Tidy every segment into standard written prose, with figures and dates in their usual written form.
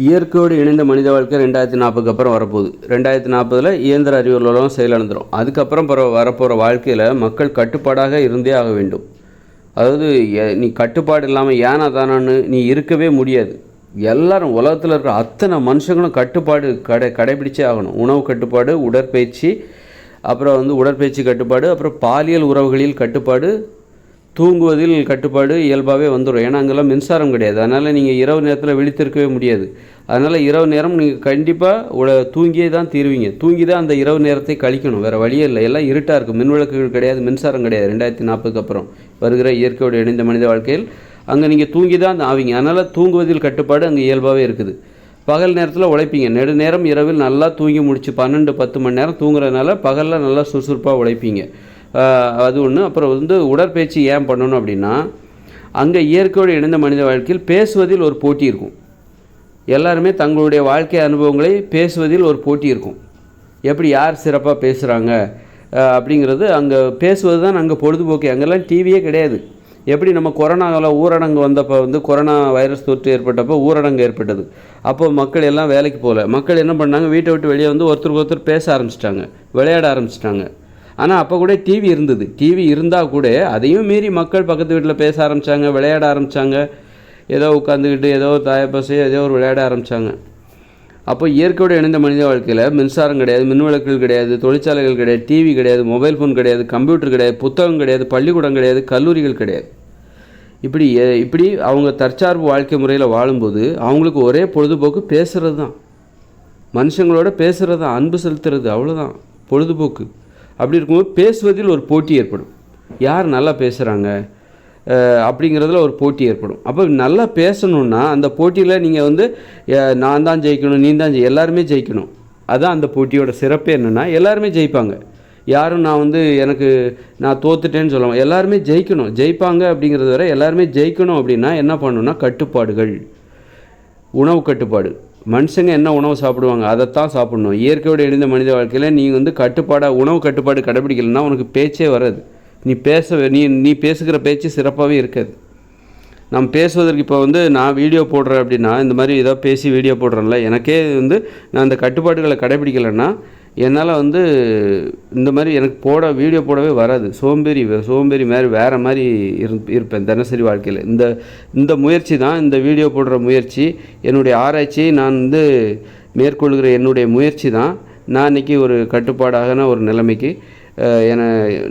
இயற்கையோடு இணைந்த மனித வாழ்க்கை 2040க்கு அப்புறம் வரப்போகுது. 2040 இயந்திர அறிவியல் உலகம் செயலிழந்துடும். அதுக்கப்புறம் வரப்போகிற வாழ்க்கையில் மக்கள் கட்டுப்பாடாக இருந்தே ஆக வேண்டும். அதாவது நீ கட்டுப்பாடு இல்லாமல் ஏனா தானான்னு நீ இருக்கவே முடியாது. எல்லாரும் உலகத்தில் இருக்கிற அத்தனை மனுஷங்களும் கட்டுப்பாடு கடைபிடிச்சே ஆகணும். உணவு கட்டுப்பாடு, உடற்பயிற்சி, அப்புறம் உடற்பயிற்சி கட்டுப்பாடு, அப்புறம் பாலியல் உறவுகளில் கட்டுப்பாடு, தூங்குவதில் கட்டுப்பாடு இயல்பாகவே வந்துடும். ஏன்னா அங்கெல்லாம் மின்சாரம் கிடையாது. அதனால் நீங்கள் இரவு நேரத்தில் விழித்திருக்கவே முடியாது. அதனால் இரவு நேரம் நீங்கள் கண்டிப்பாக தூங்கியே தான் தீருவீங்க. தூங்கி தான் அந்த இரவு நேரத்தை கழிக்கணும். வேறு வழியே இல்லை. எல்லாம் இருட்டாக இருக்குது. மின்விளக்குகள் கிடையாது, மின்சாரம் கிடையாது. 2040க்கு அப்புறம் வருகிற இயற்கையோடு இணைந்த மனித வாழ்க்கையில் அங்கே நீங்கள் தூங்கி தான் ஆவீங்க. அதனால் தூங்குவதில் கட்டுப்பாடு அங்கே இயல்பாகவே இருக்குது. பகல் நேரத்தில் உழைப்பீங்க. நெடுநேரம் இரவில் நல்லா தூங்கி முடிச்சு 12-10 மணி நேரம் தூங்குறதுனால பகலில் நல்லா சுறுசுறுப்பாக உழைப்பீங்க. அது ஒன்று. அப்புறம் உடற்பயிற்சி ஏன் பண்ணணும் அப்படின்னா, அங்கே இயற்கையோடு இணைந்த மனித வாழ்க்கையில் பேசுவதில் ஒரு போட்டி இருக்கும். எல்லாருமே தங்களுடைய வாழ்க்கை அனுபவங்களை பேசுவதில் ஒரு போட்டி இருக்கும். எப்படி யார் சிறப்பாக பேசுகிறாங்க அப்படிங்கிறது அங்கே பேசுவது தான் அங்கே பொழுதுபோக்கு. அங்கெல்லாம் டிவியே கிடையாது. எப்படி நம்ம கொரோனாவில் ஊரடங்கு வந்தப்போ கொரோனா வைரஸ் தொற்று ஏற்பட்டப்போ ஊரடங்கு ஏற்பட்டது. அப்போ மக்கள் எல்லாம் வேலைக்கு போகல. மக்கள் என்ன பண்ணாங்க, வீட்டை விட்டு வெளியே ஒருத்தருக்கு ஒருத்தர் பேச ஆரம்பிச்சிட்டாங்க, விளையாட ஆரம்பிச்சிட்டாங்க. ஆனால் அப்போ கூட டிவி இருந்தது. டிவி இருந்தால் கூட அதையும் மீறி மக்கள் பக்கத்து வீட்டில் பேச ஆரம்பித்தாங்க, விளையாட ஆரம்பித்தாங்க. ஏதோ உட்காந்துக்கிட்டு ஏதோ தாயப்பசையோ ஏதோ ஒரு விளையாட ஆரம்பித்தாங்க. அப்போ இயற்கையோடு இணைந்த மனித வாழ்க்கையில் மின்சாரம் கிடையாது, மின்விளக்குகள் கிடையாது, தொழிற்சாலைகள் கிடையாது, டிவி கிடையாது, மொபைல் ஃபோன் கிடையாது, கம்ப்யூட்டர் கிடையாது, புத்தகம் கிடையாது, பள்ளிக்கூடம் கிடையாது, கல்லூரிகள் கிடையாது. இப்படி அவங்க தற்சார்பு வாழ்க்கை முறையில் வாழும்போது அவங்களுக்கு ஒரே பொழுதுபோக்கு பேசுகிறது தான். மனுஷங்களோட பேசுகிறது தான், அன்பு செலுத்துறது, அவ்வளோதான் பொழுதுபோக்கு. அப்படி இருக்கும்போது பேசுவதில் ஒரு போட்டி ஏற்படும். யார் நல்லா பேசுகிறாங்க அப்படிங்கிறதுல ஒரு போட்டி ஏற்படும். அப்போ நல்லா பேசணுன்னா அந்த போட்டியில் நீங்கள் நான் தான் ஜெயிக்கணும், நீ தான் எல்லாருமே ஜெயிக்கணும். அதுதான் அந்த போட்டியோட சிறப்பு. என்னென்னா எல்லாருமே ஜெயிப்பாங்க. யாரும் நான் தோத்துட்டேன்னு சொல்லுவாங்க. எல்லாருமே ஜெயிப்பாங்க. அப்படிங்கிறது வரை எல்லாருமே ஜெயிக்கணும். அப்படின்னா என்ன பண்ணணும்னா கட்டுப்பாடுகள், உணவு கட்டுப்பாடு. மனுஷங்க என்ன உணவு சாப்பிடுவாங்க அதைத்தான் சாப்பிடணும். இயற்கையோடு இணைந்த மனித வாழ்க்கையில் நீ கட்டுப்பாடாக உணவு கட்டுப்பாடு கடைபிடிக்கலைன்னா உனக்கு பேச்சே வராது. நீ பேசுகிற பேச்சு சிறப்பாகவே இருக்காது. நம்ம பேசுவதற்கு இப்போ நான் வீடியோ போடுறேன் அப்படின்னா, இந்த மாதிரி ஏதோ பேசி வீடியோ போடுறேன்ல, எனக்கே நான் அந்த கட்டுப்பாடுகளை கடைபிடிக்கலைன்னா என்னால் இந்த மாதிரி எனக்கு வீடியோ போடவே வராது. சோம்பேறி மாதிரி வேறு மாதிரி இருப்பேன் தினசரி வாழ்க்கையில். இந்த முயற்சி தான், இந்த வீடியோ போடுற முயற்சி, என்னுடைய ஆராய்ச்சி, நான் மேற்கொள்கிற என்னுடைய முயற்சி தான் நான் இன்றைக்கி ஒரு கட்டுப்பாடான ஒரு நிலைமைக்கு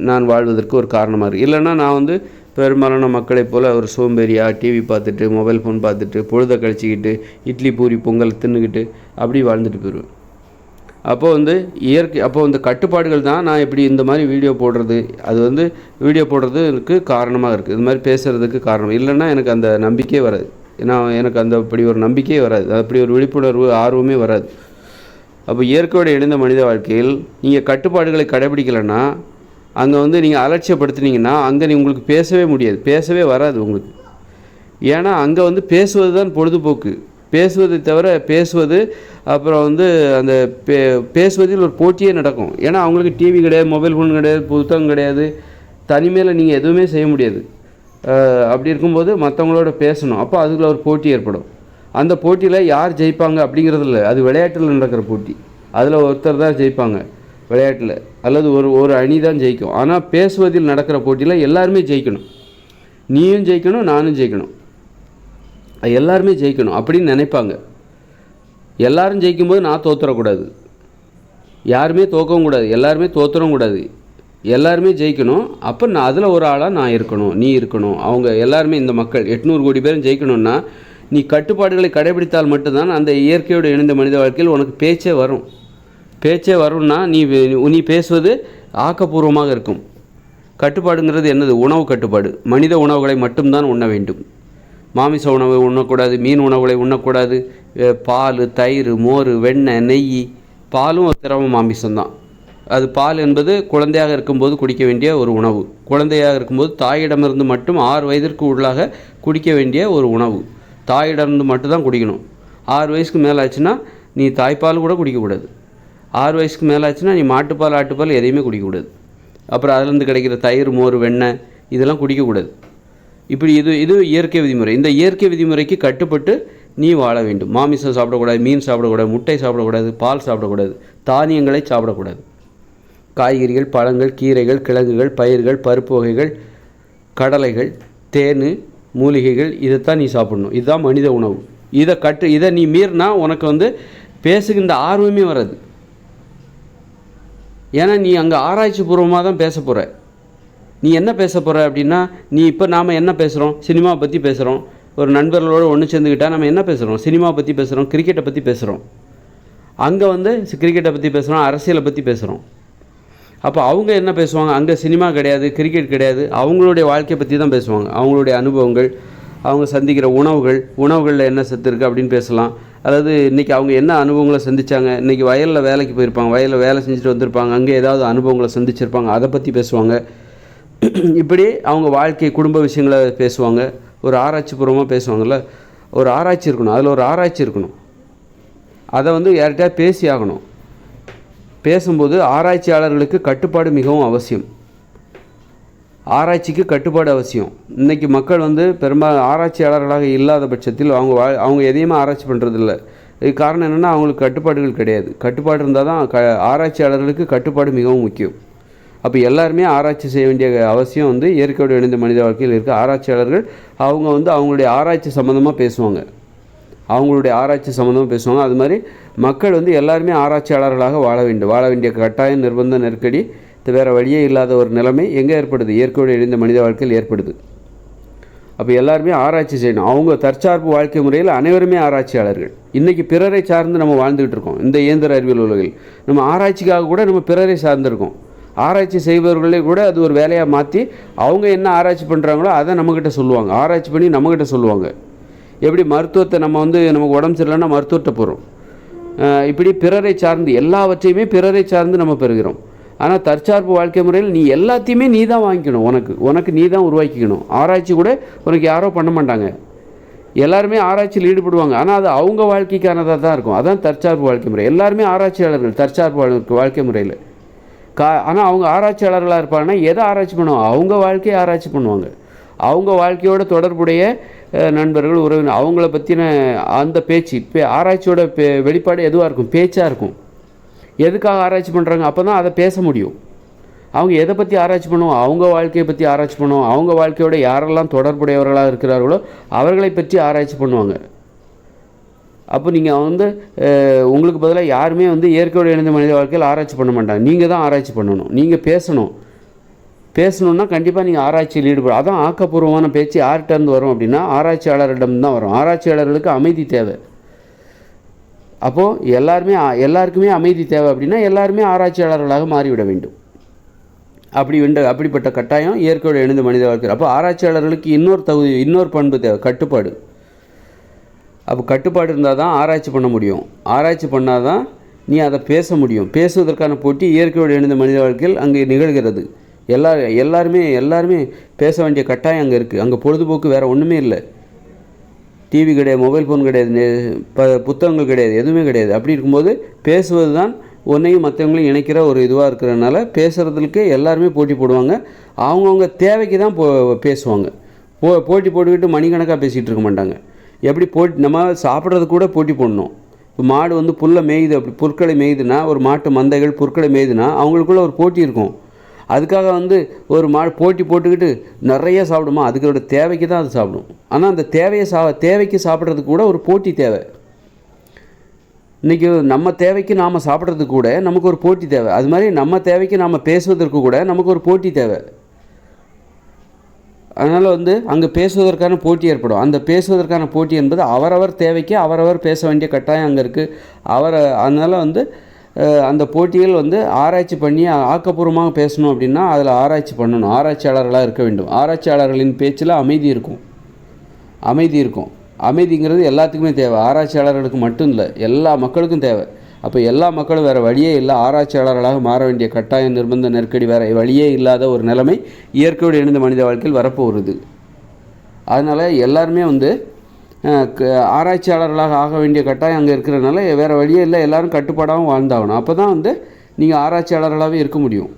நான் வாழ்வதற்கு ஒரு காரணமாக இருக்குது. இல்லைன்னா நான் பெரும்பாலான மக்களைப் போல் ஒரு சோம்பேறியாக டிவி பார்த்துட்டு மொபைல் ஃபோன் பார்த்துட்டு பொழுதை கழிச்சிக்கிட்டு இட்லி பூரி பொங்கல் தின்னுக்கிட்டு அப்படி வாழ்ந்துட்டு போயிடுவேன். அப்போது கட்டுப்பாடுகள் தான் நான் இப்படி இந்த மாதிரி வீடியோ போடுறது, அது வீடியோ போடுறதுக்கு காரணமாக இருக்குது. இது மாதிரி பேசுகிறதுக்கு காரணம். இல்லைன்னா எனக்கு அந்த நம்பிக்கையே வராது. எனக்கு அப்படி ஒரு நம்பிக்கையே வராது, அப்படி ஒரு விழிப்புணர்வு ஆர்வமே வராது. அப்போ இயற்கையோடு இணைந்த மனித வாழ்க்கையில் நீங்கள் கட்டுப்பாடுகளை கடைபிடிக்கலைன்னா அங்கே நீங்கள் அலட்சியப்படுத்துனீங்கன்னா அங்கே உங்களுக்கு பேசவே முடியாது, பேசவே வராது உங்களுக்கு. ஏன்னா அங்கே பேசுவது தான் பொழுதுபோக்கு. பேசுவதை தவிர அப்புறம் அந்த பேசுவதில் ஒரு போட்டியே நடக்கும். ஏன்னா அவங்களுக்கு டிவி கிடையாது, மொபைல் ஃபோன் கிடையாது, புத்தகம் கிடையாது, தனிமையில் நீங்கள் எதுவுமே செய்ய முடியாது. அப்படி இருக்கும்போது மற்றவங்களோட பேசணும். அப்போ அதுக்குள்ள ஒரு போட்டி ஏற்படும். அந்த போட்டியில் யார் ஜெயிப்பாங்க அப்படிங்கிறது இல்லை, அது விளையாட்டில் நடக்கிற போட்டி. அதில் ஒருத்தர் தான் ஜெயிப்பாங்க விளையாட்டில், அல்லது ஒரு அணி தான் ஜெயிக்கும். ஆனால் பேசுவதில் நடக்கிற போட்டியில் எல்லாருமே ஜெயிக்கணும். நீயும் ஜெயிக்கணும், நானும் ஜெயிக்கணும், எல்லாருமே ஜெயிக்கணும் அப்படின்னு நினைப்பாங்க. எல்லாரும் ஜெயிக்கும்போது நான் தோற்றுறக்கூடாது, யாருமே தோக்கவும் கூடாது, எல்லாருமே தோற்றுறவும் கூடாது, எல்லாருமே ஜெயிக்கணும். அப்போ நான் அதில் ஒரு ஆளாக நான் இருக்கணும், நீ இருக்கணும். அவங்க எல்லாருமே, இந்த மக்கள் 800 கோடி பேரும் ஜெயிக்கணும்னா நீ கட்டுப்பாடுகளை கடைபிடித்தால் மட்டும்தான் அந்த இயற்கையோடு இணைந்த மனித வாழ்க்கையில் உனக்கு பேச்சே வரும்னா நீ பேசுவது ஆக்கப்பூர்வமாக இருக்கும். கட்டுப்பாடுங்கிறது என்னது? உணவு கட்டுப்பாடு. மனித உணவுகளை மட்டும்தான் உண்ண வேண்டும். மாமிச உணவு உண்ணக்கூடாது, மீன் உணவுகளை உண்ணக்கூடாது. பால், தயிர், மோர், வெண்ணெய், நெய். பாலும் ஒரு திரவ மாமிசம்தான். அது பால் என்பது குழந்தையாக இருக்கும்போது குடிக்க வேண்டிய ஒரு உணவு. குழந்தையாக இருக்கும்போது தாயிடமிருந்து மட்டும் 6 வயதிற்கு உள்ளாக குடிக்க வேண்டிய ஒரு உணவு. தாயிடமிருந்து மட்டும்தான் குடிக்கணும். 6 வயசுக்கு மேலே ஆச்சுன்னா நீ தாய்ப்பால் கூட குடிக்கக்கூடாது. 6 வயசுக்கு மேலே ஆச்சுன்னா நீ மாட்டுப்பால், ஆட்டுப்பால் எதையுமே குடிக்கக்கூடாது. அப்புறம் அதிலேருந்து கிடைக்கிற தயிர், மோர், வெண்ணெய் இதெல்லாம் குடிக்கக்கூடாது. இப்படி இது இயற்கை விதிமுறை. இந்த இயற்கை விதிமுறைக்கு கட்டுப்பட்டு நீ வாழ வேண்டும். மாமிசம் சாப்பிடக்கூடாது, மீன் சாப்பிடக்கூடாது, முட்டை சாப்பிடக்கூடாது, பால் சாப்பிடக்கூடாது, தானியங்களை சாப்பிடக்கூடாது. காய்கறிகள், பழங்கள், கீரைகள், கிழங்குகள், பயிர்கள், பருப்பு வகைகள், கடலைகள், தேன், மூலிகைகள், இதைத்தான் நீ சாப்பிடணும். இதுதான் மனித உணவு. இதை நீ மீறினா உனக்கு பேசுகின்ற ஆர்வமே வராது. ஏன்னா நீ அங்கே ஆராய்ச்சி பூர்வமாக தான் பேச போகிற. நீ என்ன பேச போகிற அப்படின்னா, இப்போ நாம் என்ன பேசுகிறோம்? சினிமா பற்றி பேசுகிறோம். ஒரு நண்பர்களோடு ஒன்று சேர்ந்துக்கிட்டால் நம்ம என்ன பேசுகிறோம்? சினிமா பற்றி பேசுகிறோம், கிரிக்கெட்டை பற்றி பேசுகிறோம். அங்கே கிரிக்கெட்டை பற்றி பேசுகிறோம், அரசியலை பற்றி பேசுகிறோம். அப்போ அவங்க என்ன பேசுவாங்க? அங்கே சினிமா கிடையாது, கிரிக்கெட் கிடையாது, அவங்களுடைய வாழ்க்கையை பற்றி தான் பேசுவாங்க. அவங்களுடைய அனுபவங்கள், அவங்க சந்திக்கிற உணவுகளில் என்ன சத்து இருக்குது அப்படின்னு பேசலாம். அதாவது இன்றைக்கி அவங்க என்ன அனுபவங்களை சந்தித்தாங்க, இன்றைக்கி வயலில் வேலைக்கு போயிருப்பாங்க, வயலில் வேலை செஞ்சுட்டு வந்திருப்பாங்க, அங்கே ஏதாவது அனுபவங்களை சந்திச்சிருப்பாங்க, அதை பற்றி பேசுவாங்க. இப்படி அவங்க வாழ்க்கை, குடும்ப விஷயங்களை பேசுவாங்க. ஒரு ஆராய்ச்சி பூர்வமாக பேசுவாங்கள்ல, ஒரு ஆராய்ச்சி இருக்கணும், அதில் ஒரு ஆராய்ச்சி இருக்கணும். அதை யார்கிட்டயா பேசி ஆகணும். பேசும்போது ஆராய்ச்சியாளர்களுக்கு கட்டுப்பாடு மிகவும் அவசியம். ஆராய்ச்சிக்கு கட்டுப்பாடு அவசியம். இன்றைக்கி மக்கள் பெரும்பாலும் ஆராய்ச்சியாளர்களாக இல்லாத பட்சத்தில் அவங்க எதையுமே ஆராய்ச்சி பண்ணுறதில்ல. இதுக்கு காரணம் என்னென்னா, அவங்களுக்கு கட்டுப்பாடுகள் கிடையாது. கட்டுப்பாடு இருந்தால் தான் ஆராய்ச்சியாளர்களுக்கு கட்டுப்பாடு மிகவும் முக்கியம். அப்போ எல்லாருமே ஆராய்ச்சி செய்ய வேண்டிய அவசியம் இயற்கையோடு இணைந்த மனித வாழ்க்கையில் இருக்க ஆராய்ச்சியாளர்கள் அவங்க அவங்களுடைய ஆராய்ச்சி சம்மந்தமாக பேசுவாங்க. அது மாதிரி மக்கள் எல்லாருமே ஆராய்ச்சியாளர்களாக வாழ வேண்டிய கட்டாயம், நிர்பந்த, நெருக்கடி, வேறு வழியே இல்லாத ஒரு நிலைமை எங்கே ஏற்படுது? இயற்கையோடு இணைந்த மனித வாழ்க்கையில் ஏற்படுது. அப்போ எல்லாருமே ஆராய்ச்சி செய்யணும். அவங்க தற்சார்பு வாழ்க்கை முறையில் அனைவருமே ஆராய்ச்சியாளர்கள். இன்றைக்கி பிறரை சார்ந்து நம்ம வாழ்ந்துக்கிட்டு இருக்கோம். இந்த இயந்திர அறிவியல் உலகில் நம்ம ஆராய்ச்சிக்காக கூட நம்ம பிறரை சார்ந்திருக்கோம். ஆராய்ச்சி செய்பவர்களே கூட அது ஒரு வேலையாக மாற்றி அவங்க என்ன ஆராய்ச்சி பண்ணுறாங்களோ அதை நம்மக்கிட்ட சொல்லுவாங்க. ஆராய்ச்சி பண்ணி நம்மக்கிட்ட சொல்லுவாங்க. எப்படி மருத்துவத்தை நமக்கு உடம்பு சரியில்லைன்னா மருத்துவத்தை போகிறோம். இப்படி பிறரை சார்ந்து எல்லாவற்றையுமே பிறரை சார்ந்து நம்ம பெறுகிறோம். ஆனால் தற்சார்பு வாழ்க்கை முறையில் நீ எல்லாத்தையுமே நீ தான் வாங்கிக்கணும். உனக்கு நீ தான் உருவாக்கிக்கணும். ஆராய்ச்சி கூட உனக்கு யாரோ பண்ண மாட்டாங்க. எல்லாருமே ஆராய்ச்சியில் ஈடுபடுவாங்க, ஆனால் அது அவங்க வாழ்க்கைக்கானதாக தான் இருக்கும். அதான் தற்சார்பு வாழ்க்கை முறை. எல்லாருமே ஆராய்ச்சியாளர்கள் தற்சார்பு வாழ்க்கை முறையில். ஆனால் அவங்க ஆராய்ச்சியாளர்களாக இருப்பாங்கன்னா எதை ஆராய்ச்சி பண்ணுவாங்க? அவங்க வாழ்க்கையை ஆராய்ச்சி பண்ணுவாங்க. அவங்க வாழ்க்கையோட தொடர்புடைய நண்பர்கள், உறவினர், அவங்கள பற்றின அந்த பேச்சு, ஆராய்ச்சியோட வெளிப்பாடு எதுவாக இருக்கும்? பேச்சாக இருக்கும். எதுக்காக ஆராய்ச்சி பண்ணுறாங்க? அப்போ தான் அதை பேச முடியும். அவங்க எதை பற்றி ஆராய்ச்சி பண்ணுவோம்? அவங்க வாழ்க்கையை பற்றி ஆராய்ச்சி பண்ணுவோம். அவங்க வாழ்க்கையோட யாரெல்லாம் தொடர்புடையவர்களாக இருக்கிறார்களோ அவர்களை பற்றி ஆராய்ச்சி பண்ணுவாங்க. அப்போ நீங்கள் உங்களுக்கு பதிலாக யாருமே இயற்கையோடு இணைந்த மனித வாழ்க்கையில் ஆராய்ச்சி பண்ண மாட்டாங்க. நீங்கள் தான் ஆராய்ச்சி பண்ணணும். நீங்கள் பேசணுன்னா கண்டிப்பாக நீங்கள் ஆராய்ச்சியில் ஈடுபடும். அதான் ஆக்கப்பூர்வமான பேச்சு யார்கிட்டேருந்து வரும் அப்படின்னா ஆராய்ச்சியாளரிடம் தான் வரும். ஆராய்ச்சியாளர்களுக்கு அமைதி தேவை. அப்போது எல்லாருக்குமே அமைதி தேவை அப்படின்னா எல்லாருமே ஆராய்ச்சியாளர்களாக மாறிவிட வேண்டும். அப்படிப்பட்ட கட்டாயம் இயற்கையோடு இணைந்த மனித வாழ்க்கை. அப்போ ஆராய்ச்சியாளர்களுக்கு இன்னொரு பண்பு தேவை, கட்டுப்பாடு. அப்போ கட்டுப்பாடு இருந்தால் தான் ஆராய்ச்சி பண்ண முடியும். ஆராய்ச்சி பண்ணால் தான் நீ அதை பேச முடியும். பேசுவதற்கான போட்டி இயற்கையோடு இணைந்த மனித வாழ்க்கையில் அங்கே நிகழ்கிறது. எல்லாருமே பேச வேண்டிய கட்டாயம் அங்கே இருக்குது. அங்கே பொழுதுபோக்கு வேறு ஒன்றுமே இல்லை. டிவி கிடையாது, மொபைல் ஃபோன் கிடையாது, புத்தகங்கள் கிடையாது, எதுவுமே கிடையாது. அப்படி இருக்கும்போது பேசுவது தான் ஒன்றையும் மற்றவங்களையும் இணைக்கிற ஒரு இதுவாக இருக்கிறதுனால பேசுகிறதுக்கு எல்லாருமே போட்டி போடுவாங்க. அவங்கவுங்க தேவைக்கு தான் பேசுவாங்க. போட்டி போட்டுக்கிட்டு மணிக்கணக்காக பேசிகிட்டு இருக்க மாட்டாங்க. எப்படி நம்ம சாப்பிட்றது கூட போட்டி போடணும். இப்போ மாடு புல்லை மேயுது, அப்படி புற்களை மேயுதுன்னா, ஒரு மாட்டு மந்தைகள் புற்களை மேயுதுன்னா அவங்களுக்குள்ள ஒரு போட்டி இருக்கும். அதுக்காக ஒரு மாடு போட்டி போட்டுக்கிட்டு நிறைய சாப்பிடுமா? அதுக்கோட தேவைக்கு தான் அது சாப்பிடும். ஆனால் அந்த தேவைக்கு சாப்பிட்றதுக்கு கூட ஒரு போட்டி தேவை. இன்றைக்கி நம்ம தேவைக்கு நாம் சாப்பிட்றதுக்கு கூட நமக்கு ஒரு போட்டி தேவை. அது மாதிரி நம்ம தேவைக்கு நாம் பேசுவதற்கு கூட நமக்கு ஒரு போட்டி தேவை. அதனால் அங்கே பேசுவதற்கான போட்டி ஏற்படும். அந்த பேசுவதற்கான போட்டி என்பது அவரவர் தேவைக்கு அவரவர் பேச வேண்டிய கட்டாயம் அங்கே இருக்குது. அதனால் அந்த போட்டிகள் ஆராய்ச்சி பண்ணி ஆக்கப்பூர்வமாக பேசணும் அப்படின்னா அதில் ஆராய்ச்சி பண்ணணும். ஆராய்ச்சியாளர்களாக இருக்க வேண்டும். ஆராய்ச்சியாளர்களின் பேச்சில் அமைதி இருக்கும். அமைதிங்கிறது எல்லாத்துக்குமே தேவை. ஆராய்ச்சியாளர்களுக்கு மட்டும் இல்லை, எல்லா மக்களுக்கும் தேவை. அப்போ எல்லா மக்களும் வேறு வழியே இல்லை, ஆராய்ச்சியாளர்களாக மாற வேண்டிய கட்டாயம், நிர்பந்த, நெருக்கடி, வேறு வழியே இல்லாத ஒரு நிலைமை இயற்கையோடு இணைந்த மனித வாழ்க்கையில் வரப்போகிறது. அதனால் எல்லாருமே ஆராய்ச்சியாளர்களாக ஆக வேண்டிய கட்டாயம் அங்கே இருக்கிறதுனால வேறு வழியே இல்லை, எல்லோரும் கட்டுப்பாடாகவும் வாழ்ந்தாகணும். அப்போ தான் நீங்கள் ஆராய்ச்சியாளர்களாகவே இருக்க முடியும்.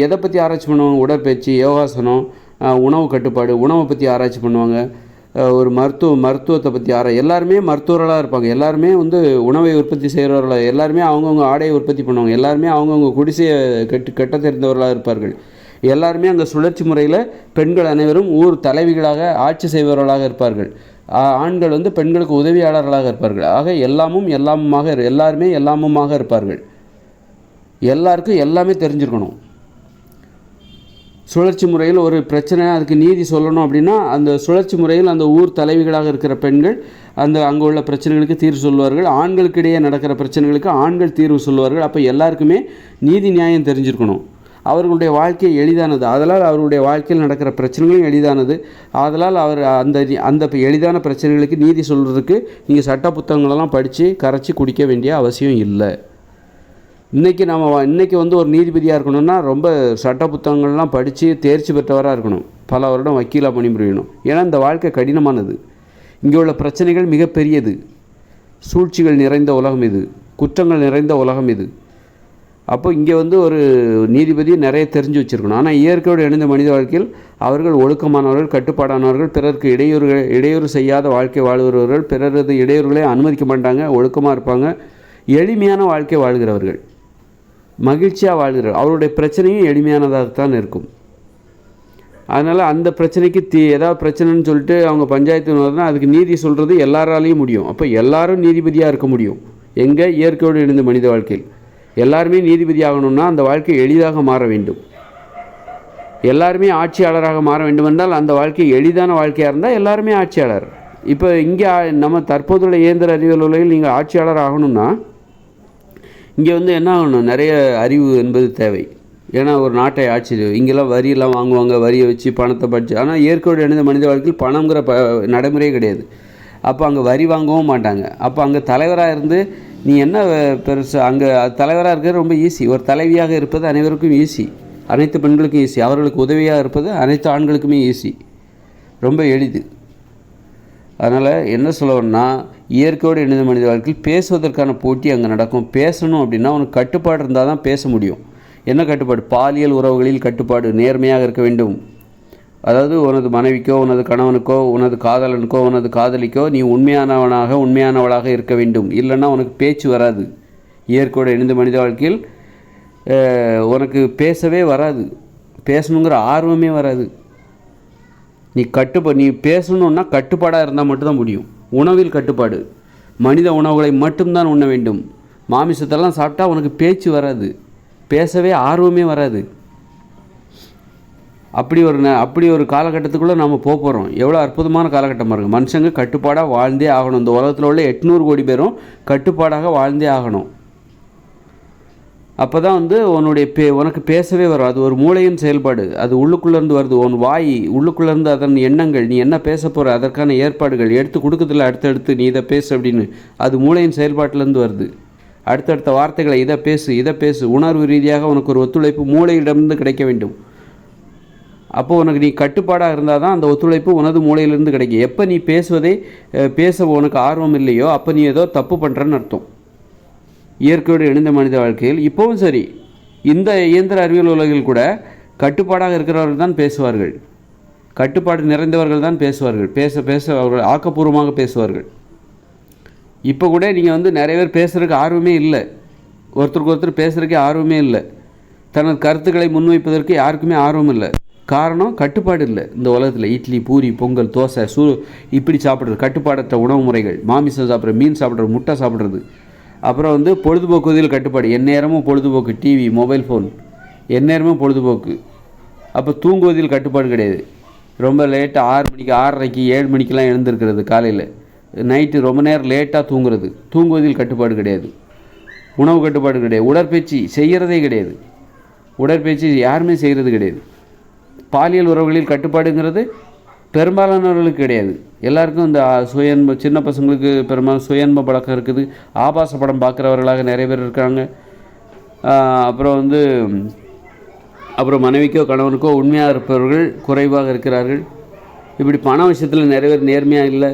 எதை பற்றி ஆராய்ச்சி பண்ணுவாங்க? உடற்பயிற்சி, யோகாசனம், உணவு கட்டுப்பாடு, உணவை பற்றி ஆராய்ச்சி பண்ணுவாங்க. ஒரு மருத்துவத்தை பற்றி எல்லாருமே மருத்துவர்களாக இருப்பாங்க. எல்லாருமே வந்து உணவை உற்பத்தி செய்கிறவர்களாக, எல்லாருமே அவங்கவுங்க ஆடையை உற்பத்தி பண்ணுவாங்க, எல்லாருமே அவங்கவுங்க குடிசையை கட்ட தெரிந்தவர்களாக இருப்பார்கள். எல்லாருமே அந்த சுழற்சி முறையில் பெண்கள் அனைவரும் ஊர் தலைவிகளாக ஆட்சி செய்பவர்களாக இருப்பார்கள். ஆண்கள் வந்து பெண்களுக்கு உதவியாளர்களாக இருப்பார்கள். ஆக எல்லாருமே எல்லாமுமாக இருப்பார்கள். எல்லாருக்கும் எல்லாமே தெரிஞ்சிருக்கணும். சுழற்சி முறையில் ஒரு பிரச்சனை, அதுக்கு நீதி சொல்லணும் அப்படின்னா அந்த சுழற்சி முறையில் அந்த ஊர் தலைவிகளாக இருக்கிற பெண்கள் அங்கே உள்ள பிரச்சனைகளுக்கு தீர்வு சொல்லுவார்கள். ஆண்களுக்கு இடையே நடக்கிற பிரச்சனைகளுக்கு ஆண்கள் தீர்வு சொல்லுவார்கள். அப்போ எல்லாருக்குமே நீதி நியாயம் தெரிஞ்சிருக்கணும். அவர்களுடைய வாழ்க்கை எளிதானது, அதனால் அவருடைய வாழ்க்கையில் நடக்கிற பிரச்சனைகளும் எளிதானது. அதனால் அவர் அந்த எளிதான பிரச்சனைகளுக்கு நீதி சொல்கிறதுக்கு நீங்கள் சட்ட புத்தகங்களெல்லாம் படித்து கரைச்சி குடிக்க வேண்டிய அவசியம் இல்லை. இன்றைக்கி வந்து ஒரு நீதிபதியாக இருக்கணும்னா ரொம்ப சட்ட புத்தகங்கள்லாம் படித்து தேர்ச்சி பெற்றவராக இருக்கணும், பல வருடம் வக்கீலாக பணிபுரியணும். ஏன்னா இந்த வாழ்க்கை கடினமானது. இங்கே உள்ள பிரச்சனைகள் மிகப்பெரியது. சூழ்ச்சிகள் நிறைந்த உலகம் இது, குற்றங்கள் நிறைந்த உலகம் இது. அப்போ இங்கே வந்து ஒரு நீதிபதி நிறைய தெரிஞ்சு வச்சுருக்கணும். ஆனால் இயற்கையோடு இணைந்த மனித வாழ்க்கையில் அவர்கள் ஒழுக்கமானவர்கள், கட்டுப்பாடானவர்கள், பிறருக்கு இடையூறு செய்யாத வாழ்க்கை வாழ்கிறவர்கள், பிறரது இடையூறுகளை அனுமதிக்க மாட்டாங்க, ஒழுக்கமாக இருப்பாங்க, எளிமையான வாழ்க்கை வாழ்கிறவர்கள், மகிழ்ச்சியாக வாழ்கிறார். அவருடைய பிரச்சனையும் எளிமையானதாகத்தான் இருக்கும். அதனால் அந்த பிரச்சனைக்கு ஏதாவது பிரச்சனைன்னு சொல்லிட்டு அவங்க பஞ்சாயத்து வரதுனா அதுக்கு நீதி சொல்கிறது எல்லாராலையும் முடியும். அப்போ எல்லாரும் நீதிபதியாக இருக்க முடியும். எங்கே? இயற்கையோடு இணைந்த மனித வாழ்க்கையில் எல்லாருமே நீதிபதி ஆகணும்னா அந்த வாழ்க்கை எளிதாக மாற வேண்டும். எல்லாருமே ஆட்சியாளராக மாற வேண்டுமென்றால் அந்த வாழ்க்கை எளிதான வாழ்க்கையாக இருந்தால் எல்லாருமே ஆட்சியாளர். இப்போ இங்கே நம்ம தற்போதுள்ள இயந்திர அறிவியல் உலகில் நீங்கள் ஆட்சியாளர் ஆகணும்னா இங்கே வந்து என்ன ஆகணும்? நிறைய அறிவு என்பது தேவை. ஏன்னா ஒரு நாட்டை ஆட்சி இங்கெல்லாம் வரியெல்லாம் வாங்குவாங்க, வரியை வச்சு பணத்தை படித்து. ஆனால் இயற்கையோடு இணைந்த மனித வாழ்க்கையில் பணங்கிற நடைமுறையே கிடையாது. அப்போ அங்கே வரி வாங்கவும் மாட்டாங்க. அப்போ அங்கே தலைவராக இருந்து நீ என்ன பெருசு? அங்கே தலைவராக இருக்கிறது ரொம்ப ஈஸி. ஒரு தலைவியாக இருப்பது அனைவருக்கும் ஈஸி, அனைத்து பெண்களுக்கும் ஈஸி. அவர்களுக்கு உதவியாக இருப்பது அனைத்து ஆண்களுக்குமே ஈஸி, ரொம்ப எளிது. அதனால் என்ன சொல்லணும்னா, இயற்கையோடு இணைந்த மனித வாழ்க்கையில் பேசுவதற்கான போட்டி அங்கே நடக்கும். பேசணும் அப்படின்னா உனக்கு கட்டுப்பாடு இருந்தால் தான் பேச முடியும். என்ன கட்டுப்பாடு? பாலியல் உறவுகளில் கட்டுப்பாடு. நேர்மையாக இருக்க வேண்டும். அதாவது உனது மனைவிக்கோ, உனது கணவனுக்கோ, உனது காதலனுக்கோ, உனது காதலிக்கோ நீ உண்மையானவளாக இருக்க வேண்டும். இல்லைன்னா உனக்கு பேச்சு வராது. இயற்கையோடு இணைந்த மனித வாழ்க்கையில் உனக்கு பேசவே வராது, பேசணுங்கிற ஆர்வமே வராது. நீ பேசணுன்னா கட்டுப்பாடாக இருந்தால் மட்டும்தான் முடியும். உணவில் கட்டுப்பாடு. மனித உணவுகளை மட்டும்தான் உண்ண வேண்டும். மாமிசத்தெல்லாம் சாப்பிட்டா உனக்கு பேச்சு வராது, பேசவே ஆர்வமே வராது. அப்படி ஒரு காலகட்டத்துக்குள்ளே நம்ம போகிறோம். எவ்வளோ அற்புதமான காலகட்டமாக இருக்குது. மனுஷங்க கட்டுப்பாடாக வாழ்ந்தே ஆகணும். இந்த உலகத்தில் உள்ள 800 கோடி பேரும் கட்டுப்பாடாக வாழ்ந்தே ஆகணும். அப்போ தான் வந்து உனக்கு பேசவே வரும். அது ஒரு மூளையின் செயல்பாடு. அது உள்ளுக்குள்ளேருந்து வருது. உன் வாய் உள்ளுக்குள்ளேருந்து அதன் எண்ணங்கள், நீ என்ன பேச போகிற, அதற்கான ஏற்பாடுகள் எடுத்து கொடுக்குறதில்ல. அடுத்தடுத்து நீ இதை பேசு அப்படின்னு அது மூளையின் செயல்பாட்டிலேருந்து வருது. அடுத்தடுத்த வார்த்தைகளை இதை பேசு. உணர்வு ரீதியாக உனக்கு ஒரு ஒத்துழைப்பு மூளையிடமிருந்து கிடைக்க வேண்டும். அப்போது உனக்கு நீ கட்டுப்பாடாக இருந்தால் தான் அந்த ஒத்துழைப்பு உனது மூளையிலிருந்து கிடைக்கும். எப்போ நீ பேச உனக்கு ஆர்வம் இல்லையோ அப்போ நீ ஏதோ தப்பு பண்ணுறன்னு அர்த்தம். இயற்கையோடு இணைந்த மனித வாழ்க்கையில் இப்போவும் சரி, இந்த இயந்திர அறிவியல் உலகில் கூட கட்டுப்பாடாக இருக்கிறவர்கள் தான் பேசுவார்கள். கட்டுப்பாடு நிறைந்தவர்கள் தான் பேசுவார்கள். பேச அவர்கள் ஆக்கப்பூர்வமாக பேசுவார்கள். இப்போ கூட நீங்கள் வந்து நிறைய பேர் பேசுகிறதுக்கு ஆர்வமே இல்லை. ஒருத்தருக்கு ஒருத்தர் பேசுகிறதுக்கே ஆர்வமே இல்லை. தனது கருத்துக்களை முன்வைப்பதற்கு யாருக்குமே ஆர்வம் இல்லை. காரணம், கட்டுப்பாடு இல்லை. இந்த உலகத்தில் இட்லி, பூரி, பொங்கல், தோசை, இப்படி சாப்பிட்றது, கட்டுப்பாடற்ற உணவு முறைகள், மாமிசம் சாப்பிட்றது, மீன் சாப்பிட்றது, முட்டை சாப்பிட்றது. அப்புறம் வந்து பொழுதுபோக்குவதில் கட்டுப்பாடு. எந்நேரமும் பொழுதுபோக்கு, டிவி, மொபைல் ஃபோன், எந்நேரமும் பொழுதுபோக்கு. அப்போ தூங்குவதில் கட்டுப்பாடு கிடையாது. ரொம்ப லேட்டாக 6 மணிக்கு, 6:30க்கு, 7 மணிக்கெலாம் எழுந்திருக்கிறது. காலையில் நைட்டு ரொம்ப நேரம் லேட்டாக தூங்குவதில் கட்டுப்பாடு கிடையாது. உணவு கட்டுப்பாடு கிடையாது. உடற்பயிற்சி செய்கிறதே கிடையாது. உடற்பயிற்சி யாருமே செய்கிறது கிடையாது. பாலியல் உறவுகளில் கட்டுப்பாடுங்கிறது பெரும்பாலானவர்களுக்கு கிடையாது. எல்லாருக்கும் இந்த சின்ன பசங்களுக்கு பெரும்பாலும் சுயன்ப பழக்கம் இருக்குது. ஆபாச படம் பார்க்குறவர்களாக நிறைய பேர் இருக்காங்க. அப்புறம் மனைவிக்கோ கணவனுக்கோ உண்மையாக இருப்பவர்கள் குறைவாக இருக்கிறார்கள். இப்படி பண விஷயத்தில் நிறைய பேர் நேர்மையாக இல்லை.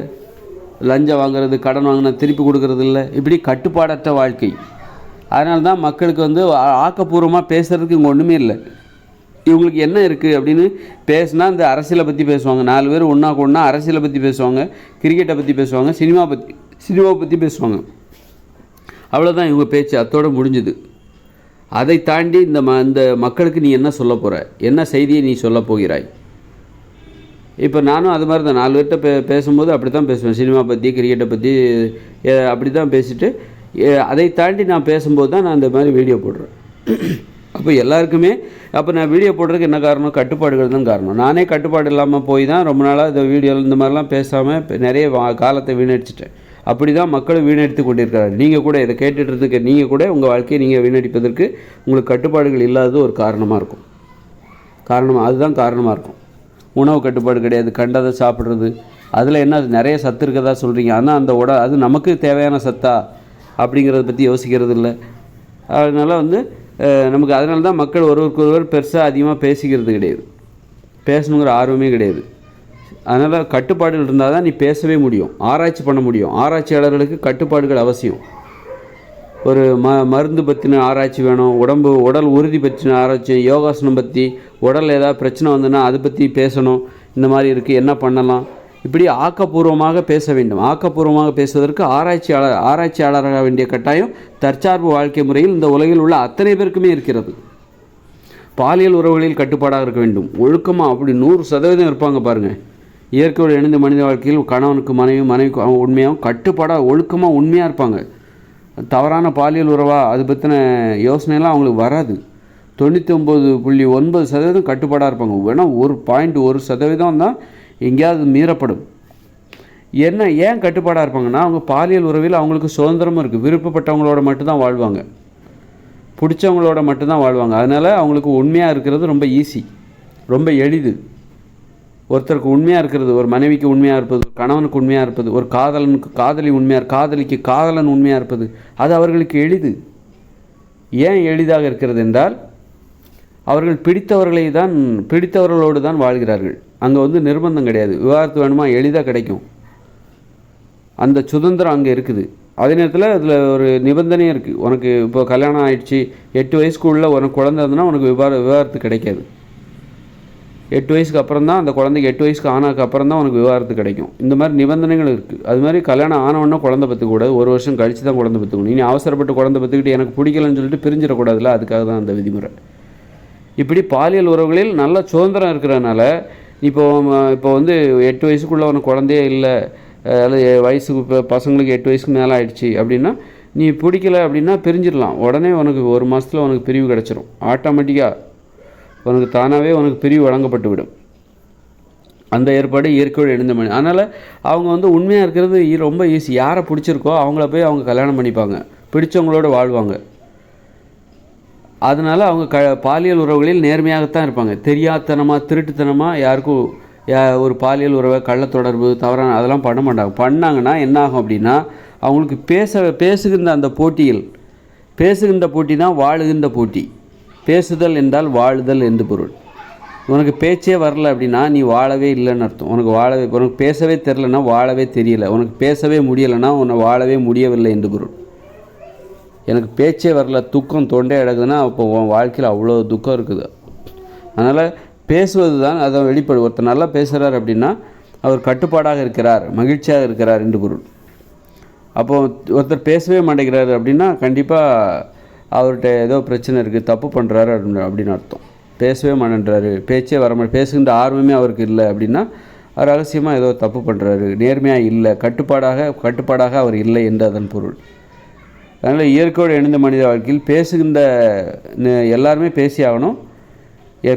லஞ்சம் வாங்குறது, கடன் வாங்கினா திருப்பி கொடுக்கறது இல்லை. இப்படி கட்டுப்பாடற்ற வாழ்க்கை. அதனால தான் மக்களுக்கு வந்து ஆக்கப்பூர்வமாக பேசுகிறதுக்கு இங்கே ஒன்றுமே இல்லை. இவங்களுக்கு என்ன இருக்குது அப்படின்னு பேசுனா இந்த அரசியலை பற்றி பேசுவாங்க. 4 பேர் ஒன்றா கொண்டா அரசியலை பற்றி பேசுவாங்க, கிரிக்கெட்டை பற்றி பேசுவாங்க, சினிமாவை பற்றி பேசுவாங்க. அவ்வளோதான் இவங்க பேச்சு, அத்தோடு முடிஞ்சுது. அதை தாண்டி இந்த மக்களுக்கு நீ என்ன சொல்ல போகிற, என்ன செய்தியை நீ சொல்ல போகிறாய்? இப்போ நானும் அது மாதிரி தான் 4 பேர்கிட்ட பேசும்போது அப்படி தான் பேசுவேன். சினிமா பற்றி, கிரிக்கெட்டை பற்றி அப்படி தான் பேசிட்டு, அதை தாண்டி நான் பேசும்போது தான் நான் இந்த மாதிரி வீடியோ போடுறேன். அப்போ எல்லாருக்குமே அப்போ நான் வீடியோ போடுறதுக்கு என்ன காரணம்? கட்டுப்பாடுகள் தான் காரணம். நானே கட்டுப்பாடு இல்லாமல் போய் தான் ரொம்ப நாளாக இந்த வீடியோவில் இந்த மாதிரிலாம் பேசாமல் நிறைய காலத்தை வீணடிச்சிட்டேன். அப்படி தான் மக்கள் வீணடித்து கொண்டிருக்கிறார்கள். நீங்கள் கூட இதை கேட்டுட்டு நீங்கள் கூட உங்கள் வாழ்க்கையை நீங்கள் வீணடிப்பதற்கு உங்களுக்கு கட்டுப்பாடுகள் இல்லாதது ஒரு காரணமாக இருக்கும். அதுதான் காரணமாக இருக்கும். உணவு கட்டுப்பாடு கிடையாது, கண்டதை சாப்பிட்றது, அதில் என்ன நிறைய சத்து இருக்கதா சொல்கிறீங்க, ஆனால் அந்த அது நமக்கு தேவையான சத்தா அப்படிங்கிறத பற்றி யோசிக்கிறது இல்லை. அதனால் நமக்கு அதனால தான் மக்கள் ஒருவர் பெருசாக அதிகமாக பேசிக்கிறது கிடையாது, பேசணுங்கிற ஆர்வமே கிடையாது. அதனால் கட்டுப்பாடுகள் இருந்தால் தான் நீ பேசவே முடியும், ஆராய்ச்சி பண்ண முடியும். ஆராய்ச்சியாளர்களுக்கு கட்டுப்பாடுகள் அவசியம். ஒரு மருந்து பற்றின ஆராய்ச்சி வேணும், உடல் உறுதி பற்றின ஆராய்ச்சி, யோகாசனம் பற்றி, உடல் ஏதாவது பிரச்சனை வந்துன்னா அதை பற்றி பேசணும். இந்த மாதிரி இருக்குது, என்ன பண்ணலாம், இப்படி ஆக்கப்பூர்வமாக பேச வேண்டும். ஆக்கப்பூர்வமாக பேசுவதற்கு ஆராய்ச்சியாளராக வேண்டிய கட்டாயம் தற்சார்பு வாழ்க்கை முறையில் இந்த உலகில் உள்ள அத்தனை பேருக்குமே இருக்கிறது. பாலியல் உறவுகளில் கட்டுப்பாடாக இருக்க வேண்டும், ஒழுக்கமாக அப்படி 100% இருப்பாங்க பாருங்கள். இயற்கையோடு இணைந்த மனித வாழ்க்கையில் கணவனுக்கு மனைவிக்கு உண்மையாகவும் கட்டுப்பாடாக ஒழுக்கமாக உண்மையாக இருப்பாங்க. தவறான பாலியல் உறவா அது பற்றின யோசனைலாம் அவங்களுக்கு வராது. 99.9% கட்டுப்பாடாக இருப்பாங்க. வேணால் 1% தான் எங்கேயாவது மீறப்படும். ஏன் கட்டுப்பாடாக இருப்பாங்கன்னா அவங்க பாலியல் உறவில் அவங்களுக்கு சுதந்திரமும் இருக்குது. விருப்பப்பட்டவங்களோட மட்டும்தான் வாழ்வாங்க, பிடிச்சவங்களோட மட்டும்தான் வாழ்வாங்க. அதனால் அவங்களுக்கு உண்மையாக இருக்கிறது ரொம்ப ஈஸி, ரொம்ப எளிது. ஒருத்தருக்கு உண்மையாக இருக்கிறது, ஒரு மனைவிக்கு உண்மையாக இருப்பது, ஒரு கணவனுக்கு உண்மையாக இருப்பது, ஒரு காதலிக்கு காதலன் உண்மையாக இருப்பது, அது அவர்களுக்கு எளிது. ஏன் எளிதாக இருக்கிறது என்றால் அவர்கள் பிடித்தவர்களோடு தான் வாழ்கிறார்கள். அங்கே நிர்பந்தம் கிடையாது. விவாகரத்து வேணுமா, எளிதாக கிடைக்கும். அந்த சுதந்திரம் அங்கே இருக்குது. அதே நேரத்தில் அதில் ஒரு நிபந்தனையும் இருக்குது. உனக்கு இப்போ கல்யாணம் ஆகிடுச்சு, 8 வயசுக்குள்ளே உனக்கு குழந்தை இருந்ததுன்னா உனக்கு விவாகரத்து கிடைக்காது. 8 வயசுக்கு அப்புறம் தான், அந்த குழந்தைக்கு 8 வயசுக்கு ஆனதுக்கு அப்புறம் தான் உனக்கு விவாகரத்து கிடைக்கும். இந்த மாதிரி நிபந்தனைகள் இருக்குது. அது மாதிரி கல்யாணம் ஆனவொன்னே குழந்தை பெற்றுக்கூடாது, 1 வருஷம் கழித்து தான் குழந்தை பெற்றுக்கணும். இனி அவசரப்பட்டு குழந்தை பெற்றுக்கிட்டு எனக்கு பிடிக்கலன்னு சொல்லிட்டு பிரிஞ்சிடக்கூடாதுல்ல, அதுக்காக தான் அந்த விதிமுறை. இப்படி பாலியல் உறவுகளில் நல்ல சுதந்திரம் இருக்கிறதுனால இப்போ 8 வயசுக்குள்ளே உனக்கு குழந்தையே இல்லை, வயசுக்கு இப்போ பசங்களுக்கு 8 வயசுக்கு மேலே ஆகிடுச்சி அப்படின்னா நீ பிடிக்கலை அப்படின்னா பிரிஞ்சிடலாம். உடனே உனக்கு 1 மாதத்தில் உனக்கு பிரிவு கிடச்சிரும். ஆட்டோமேட்டிக்காக உனக்கு தானாகவே உனக்கு பிரிவு வழங்கப்பட்டு விடும். அந்த ஏற்பாடு இயற்கையோடு இணைந்த மணி. அதனால் அவங்க உண்மையாக இருக்கிறது ரொம்ப ஈஸி. யாரை பிடிச்சிருக்கோ அவங்கள போய் அவங்க கல்யாணம் பண்ணிப்பாங்க, பிடிச்சவங்களோட வாழ்வாங்க. அதனால் அவங்க பாலியல் உறவுகளில் நேர்மையாகத்தான் இருப்பாங்க. தெரியாதனமாக திருட்டுத்தனமாக யாருக்கும் ஒரு பாலியல் உறவை, கள்ளத்தொடர்பு, தவறான அதெல்லாம் பண்ண மாட்டாங்க. பண்ணாங்கன்னா என்ன ஆகும் அப்படின்னா அவங்களுக்கு பேசுகின்ற அந்த போட்டியில், பேசுகின்ற போட்டி தான் வாழுகின்ற போட்டி. பேசுதல் என்றால் வாழுதல் என்று பொருள். உனக்கு பேச்சே வரல அப்படின்னா நீ வாழவே இல்லைன்னு அர்த்தம். உனக்கு பேசவே தெரிலன்னா வாழவே தெரியலை. உனக்கு பேசவே முடியலைன்னா உன்னை வாழவே முடியவில்லை என்று பொருள். எனக்கு பேச்சே வரல, துக்கம் தொண்டை அடக்குதுன்னா அப்போ உன் வாழ்க்கையில் அவ்வளோ துக்கம் இருக்குது. அதனால் பேசுவது தான் அதை வெளிப்படும். ஒருத்தர் நல்லா பேசுகிறார் அப்படின்னா அவர் கட்டுப்பாடாக இருக்கிறார், மகிழ்ச்சியாக இருக்கிறார் என்று பொருள். அப்போது ஒருத்தர் பேசவே மாட்டேங்கிறாரு அப்படின்னா கண்டிப்பாக அவர்கிட்ட ஏதோ பிரச்சனை இருக்குது, தப்பு பண்ணுறாரு அப்படின்னு அர்த்தம். பேசவே மாட்டேன்றாரு, பேச்சே பேசுகின்ற ஆர்வமே அவருக்கு இல்லை அப்படின்னா அவர் ரகசியமாக ஏதோ தப்பு பண்ணுறாரு, நேர்மையாக இல்லை, கட்டுப்பாடாக அவர் இல்லை என்று அதன் பொருள். அதனால் இயற்கையோடு இணைந்த மனித வாழ்க்கையில் எல்லாருமே பேசி ஆகணும்.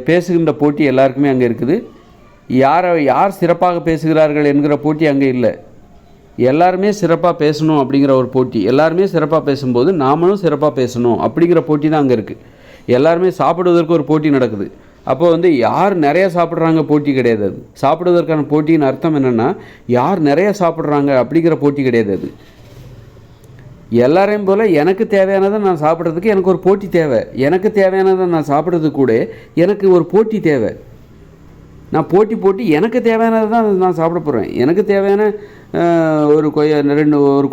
பேசுகின்ற போட்டி எல்லாருக்குமே அங்கே இருக்குது. யார் சிறப்பாக பேசுகிறார்கள் என்கிற போட்டி அங்கே இல்லை. எல்லாருமே சிறப்பாக பேசணும் அப்படிங்கிற ஒரு போட்டி. எல்லாருமே சிறப்பாக பேசும்போது நாமளும் சிறப்பாக பேசணும் அப்படிங்கிற போட்டி தான் அங்கே இருக்குது. எல்லாருமே சாப்பிடுவதற்கு ஒரு போட்டி நடக்குது. அப்போது யார் நிறைய சாப்பிட்றாங்க போட்டி கிடையாது. அது சாப்பிடுவதற்கான போட்டியின் அர்த்தம் என்னென்னா யார் நிறைய சாப்பிட்றாங்க அப்படிங்கிற போட்டி கிடையாது. அது எல்லாரையும் போல் எனக்கு தேவையானதை நான் சாப்பிட்றதுக்கு எனக்கு ஒரு போட்டி தேவை. எனக்கு தேவையானதை நான் சாப்பிட்றதுக்கு கூட எனக்கு ஒரு போட்டி தேவை. நான் போட்டி எனக்கு தேவையானதை தான் நான் சாப்பிட போகிறேன். எனக்கு தேவையான ஒரு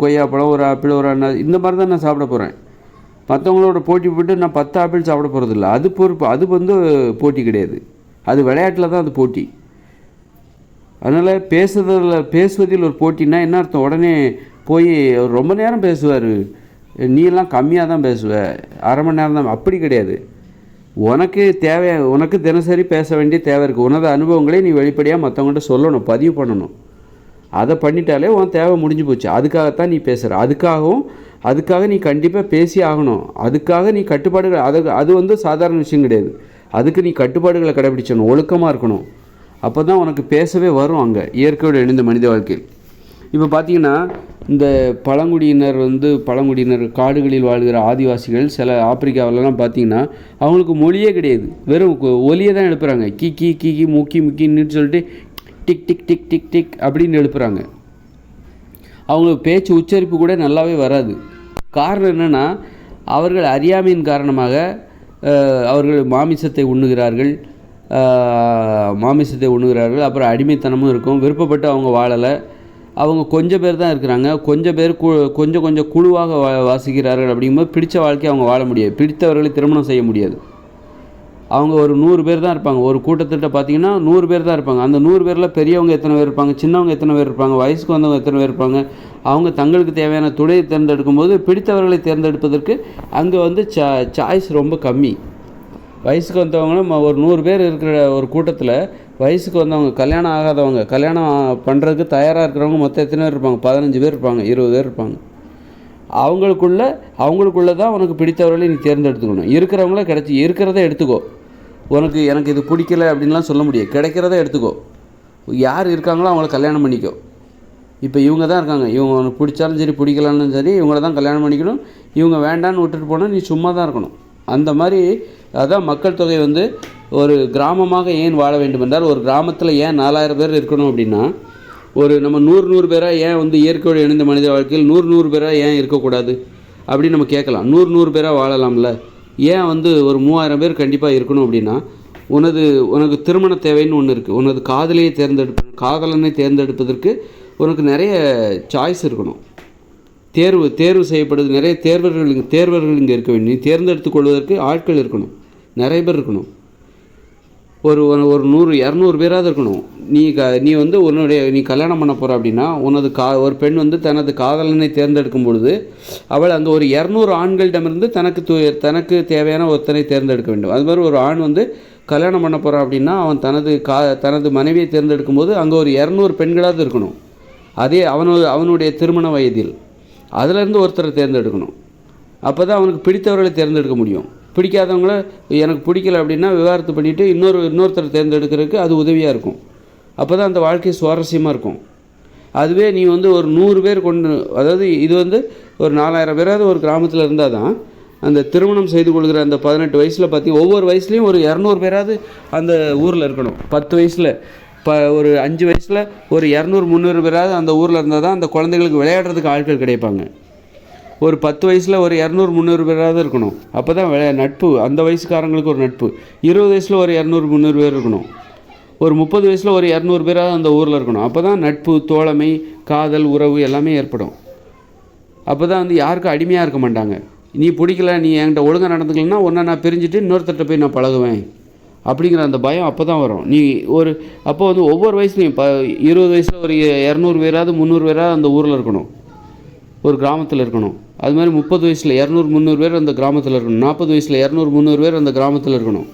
கொய்யாப்பழம், ஒரு ஆப்பிள், ஒரு அண்ணா, இந்த மாதிரி தான் நான் சாப்பிட போகிறேன். மற்றவங்களோட போட்டி போட்டு நான் 10 ஆப்பிள் சாப்பிட போகிறதில்ல. அது பொறுப்பு, அது வந்து போட்டி கிடையாது. அது விளையாட்டில் தான் அது போட்டி. அதனால் பேசுவதில் ஒரு போட்டின்னா என்ன அர்த்தம்? உடனே போய் ரொம்ப நேரம் பேசுவார், நீ எல்லாம் கம்மியாக தான் பேசுவ, அரை மணி நேரம் தான். அப்படி கிடையாது. உனக்கு தினசரி பேச வேண்டிய தேவை இருக்குது. உனது அனுபவங்களை நீ வெளிப்படையாக மற்றவங்கள்ட்ட சொல்லணும், பதிவு பண்ணணும். அதை பண்ணிட்டாலே உன் தேவை முடிஞ்சு போச்சு. அதுக்காகத்தான் நீ பேசுகிற. அதுக்காக நீ கண்டிப்பாக பேசி ஆகணும். அதுக்காக நீ கட்டுப்பாடுகள், அது வந்து சாதாரண விஷயம் கிடையாது. அதுக்கு நீ கட்டுப்பாடுகளை கடைபிடிச்சணும், ஒழுக்கமாக இருக்கணும். அப்போ தான் உனக்கு பேசவே வரும். அங்கே இயற்கையோடு இணைந்த மனித வாழ்க்கையில் இப்போ பார்த்திங்கன்னா, இந்த பழங்குடியினர் காடுகளில் வாழ்கிற ஆதிவாசிகள் சில ஆப்பிரிக்காவிலலாம் பார்த்திங்கன்னா அவங்களுக்கு மொழியே கிடையாது. வெறும் ஒலியை தான் எழுப்புறாங்க. கீ கீ கீ கீ முக்கி முக்கின்னு சொல்லிட்டு tick tick tick tick tick அப்படின்னு எழுப்புறாங்க. அவங்களுக்கு பேச்சு உச்சரிப்பு கூட நல்லாவே வராது. காரணம் என்னென்னா, அவர்கள் அறியாமையின் காரணமாக அவர்கள் மாமிசத்தை உண்ணுகிறார்கள். அப்புறம் அடிமைத்தனமும் இருக்கும். விருப்பப்பட்டு அவங்க வாழலை. அவங்க கொஞ்சம் பேர் தான் இருக்கிறாங்க. கொஞ்சம் பேர் கொஞ்சம் குழுவாக வாசிக்கிறார்கள். அப்படிங்கும்போது பிடித்த வாழ்க்கையை அவங்க வாழ முடியாது. பிடித்தவர்களை திருமணம் செய்ய முடியாது. அவங்க ஒரு 100 பேர் தான் இருப்பாங்க. ஒரு கூட்டத்திட்ட பார்த்திங்கன்னா 100 பேர் தான் இருப்பாங்க. அந்த 100 பேரில் பெரியவங்க எத்தனை பேர் இருப்பாங்க, சின்னவங்க எத்தனை பேர் இருப்பாங்க, வயசுக்கு வந்தவங்க எத்தனை பேர் இருப்பாங்க. அவங்க தங்களுக்கு தேவையான துணையை தேர்ந்தெடுக்கும் போது பிடித்தவர்களை தேர்ந்தெடுப்பதற்கு அங்கே வந்து சாய்ஸ் ரொம்ப கம்மி. வயசுக்கு வந்தவங்களும் ஒரு 100 பேர் இருக்கிற ஒரு கூட்டத்தில் வயசுக்கு வந்தவங்க, கல்யாணம் ஆகாதவங்க, கல்யாணம் பண்ணுறதுக்கு தயாராக இருக்கிறவங்க மொத்தம் எத்தனை பேர் இருப்பாங்க? 15 பேர் இருப்பாங்க, 20 பேர் இருப்பாங்க. அவங்களுக்குள்ளே தான் உனக்கு பிடித்தவர்களை நீ தேர்ந்தெடுத்துக்கணும். இருக்கிறத எடுத்துக்கோ. எனக்கு இது பிடிக்கல அப்படின்லாம் சொல்ல முடியாது. கிடைக்கிறத எடுத்துக்கோ. யார் இருக்காங்களோ அவங்கள கல்யாணம் பண்ணிக்கோ. இப்போ இவங்க தான் இருக்காங்க, இவங்க உனக்கு பிடிச்சாலும் சரி பிடிக்கலான்னு சரி இவங்கள தான் கல்யாணம் பண்ணிக்கணும். இவங்க வேண்டான்னு விட்டுட்டு போனால் நீ சும்மா தான் இருக்கணும். அந்த மாதிரி அதான் மக்கள் தொகை வந்து ஒரு கிராமமாக ஏன் வாழ வேண்டும் என்றால், ஒரு கிராமத்தில் ஏன் 4000 பேர் இருக்கணும் அப்படின்னா, நம்ம 100 பேராக ஏன் வந்து இயற்கையோடு இணைந்த மனித வாழ்க்கையில் 100 பேராக ஏன் இருக்கக்கூடாது அப்படின்னு நம்ம கேட்கலாம். 100 பேராக வாழலாம்ல. ஏன் வந்து ஒரு 3000 பேர் கண்டிப்பாக இருக்கணும் அப்படின்னா, உனக்கு திருமண தேவைன்னு ஒன்று இருக்குது. உனது காதலனை தேர்ந்தெடுப்பதற்கு உனக்கு நிறைய சாய்ஸ் இருக்கணும். தேர்வு செய்யப்படுது. நிறைய தேர்வர்கள் இங்கே இருக்க வேண்டும். நீ தேர்ந்தெடுத்து கொள்வதற்கு ஆட்கள் இருக்கணும், நிறைய பேர் இருக்கணும். ஒரு 100-200 பேராவது இருக்கணும். நீ வந்து நீ கல்யாணம் பண்ண போகிற அப்படின்னா, ஒரு பெண் வந்து தனது காதலனை தேர்ந்தெடுக்கும் பொழுது அவள் அங்கே ஒரு 200 ஆண்களிடமிருந்து தனக்கு தேவையான ஒருத்தனை தேர்ந்தெடுக்க வேண்டும். அது மாதிரி ஒரு ஆண் வந்து கல்யாணம் பண்ண போகிறான் அப்படின்னா, அவன் தனது மனைவியை தேர்ந்தெடுக்கும் போது அங்கே ஒரு 200 பெண்களாவது இருக்கணும். அதே அவனுடைய திருமண வயதில் அதிலேருந்து ஒருத்தரை தேர்ந்தெடுக்கணும். அப்போ தான் அவனுக்கு பிடித்தவர்களை தேர்ந்தெடுக்க முடியும். பிடிக்காதவங்கள எனக்கு பிடிக்கல அப்படின்னா விவாகரத்து பண்ணிவிட்டு இன்னொருத்தரை தேர்ந்தெடுக்கிறதுக்கு அது உதவியாக இருக்கும். அப்போ தான் அந்த வாழ்க்கை சுவாரஸ்யமாக இருக்கும். அதுவே நீ வந்து ஒரு 100 பேர் அதாவது இது வந்து ஒரு 4000 பேராவது ஒரு கிராமத்தில் இருந்தால் தான் அந்த திருமணம் செய்து கொள்கிற அந்த 18 வயசில் பார்த்திங்கன்னா, ஒவ்வொரு வயசுலேயும் ஒரு 200 பேராவது அந்த ஊரில் இருக்கணும். 10 வயசில் ஒரு 5 வயசில் ஒரு 200-300 பேராவது அந்த ஊரில் இருந்தால் தான் அந்த குழந்தைகளுக்கு விளையாடுறதுக்கு ஆட்கள் கிடைப்பாங்க. ஒரு 10 வயசில் ஒரு 200-300 பேராவது இருக்கணும். அப்போ தான் நட்பு, அந்த வயசுக்காரங்களுக்கு ஒரு நட்பு. 20 வயசில் ஒரு 200-300 பேர் இருக்கணும். ஒரு 30 வயசில் ஒரு 200 பேராவது அந்த ஊரில் இருக்கணும். அப்போ தான் நட்பு, தோழமை, காதல், உறவு எல்லாமே ஏற்படும். அப்போ தான் வந்து யாருக்கும் அடிமையாக இருக்க மாட்டாங்க. நீ பிடிக்கல, நீ என்கிட்ட ஒழுங்காக நடந்துக்கலன்னா உன்னை நான் பிரிஞ்சுட்டு இன்னொருத்தட்ட போய் நான் பழகுவேன் அப்படிங்கிற அந்த பயம் அப்போ தான் வரும். அப்போ வந்து ஒவ்வொரு வயசுலையும் 20 வயசில் ஒரு 200 பேராவது 300 பேராவது அந்த ஊரில் இருக்கணும், ஒரு கிராமத்தில் இருக்கணும். அது மாதிரி 30 வயசில் 200-300 பேர் அந்த கிராமத்தில் இருக்கணும். 40 வயசில் 200-300 பேர் அந்த கிராமத்தில் இருக்கணும்.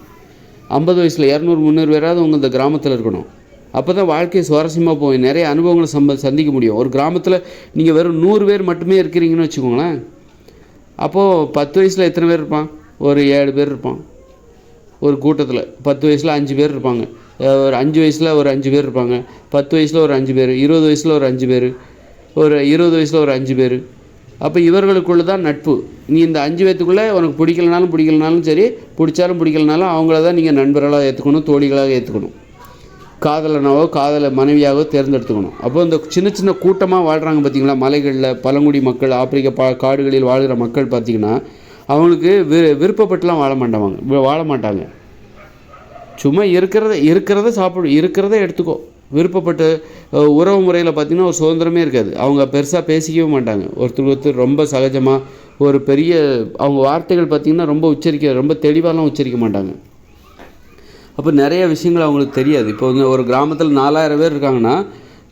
50 வயசில் 200-300 பேராவது உங்கள் இந்த கிராமத்தில் இருக்கணும். அப்போ தான் வாழ்க்கை சுவாரஸ்யமாக போகும். நிறைய அனுபவங்களை சந்திக்க முடியும். ஒரு கிராமத்தில் நீங்கள் வெறும் 100 பேர் மட்டுமே இருக்கிறீங்கன்னு வச்சுக்கோங்களேன். அப்போது 10 வயசில் எத்தனை பேர் இருப்பான்? ஒரு 7 பேர் இருப்பான் ஒரு கூட்டத்தில். 10 வயசில் 5 பேர் இருப்பாங்க. ஒரு 5 வயசில் ஒரு 5 பேர் இருப்பாங்க. 10 வயசில் ஒரு 5 பேர், 20 வயசில் ஒரு 5 பேர், ஒரு 20 வயசில் ஒரு 5 பேர். அப்போ இவர்களுக்குள்ள தான் நட்பு. நீ இந்த 5 பேத்துக்குள்ளே உனக்கு பிடிக்கலனாலும் சரி, பிடிச்சாலும் பிடிக்கலனாலும் அவங்கள தான் நீங்கள் நண்பர்களாக ஏற்றுக்கணும், தோழிகளாக ஏற்றுக்கணும், காதல மனைவியாகவோ தேர்ந்தெடுத்துக்கணும். அப்போ இந்த சின்ன சின்ன கூட்டமாக வாழ்கிறாங்க பார்த்திங்களா, மலைகளில் பழங்குடி மக்கள், ஆப்பிரிக்க காடுகளில் வாழ்கிற மக்கள் பார்த்திங்கன்னா, அவங்களுக்கு விருப்பப்பட்டுலாம் வாழ மாட்டாங்க. சும்மா இருக்கிறத சாப்பிடு, இருக்கிறத எடுத்துக்கோ. விருப்பப்பட்ட உறவு முறையில் பார்த்திங்கன்னா ஒரு சுதந்திரமே இருக்காது. அவங்க பெருசாக பேசிக்கவே மாட்டாங்க. ஒருத்தருக்கு ஒருத்தர் ரொம்ப சகஜமாக ஒரு பெரிய அவங்க வார்த்தைகள் பார்த்திங்கன்னா ரொம்ப தெளிவாலாம் உச்சரிக்க மாட்டாங்க. அப்போ நிறைய விஷயங்கள் அவங்களுக்கு தெரியாது. இப்போ வந்து ஒரு கிராமத்தில் 4000 பேர் இருக்காங்கன்னா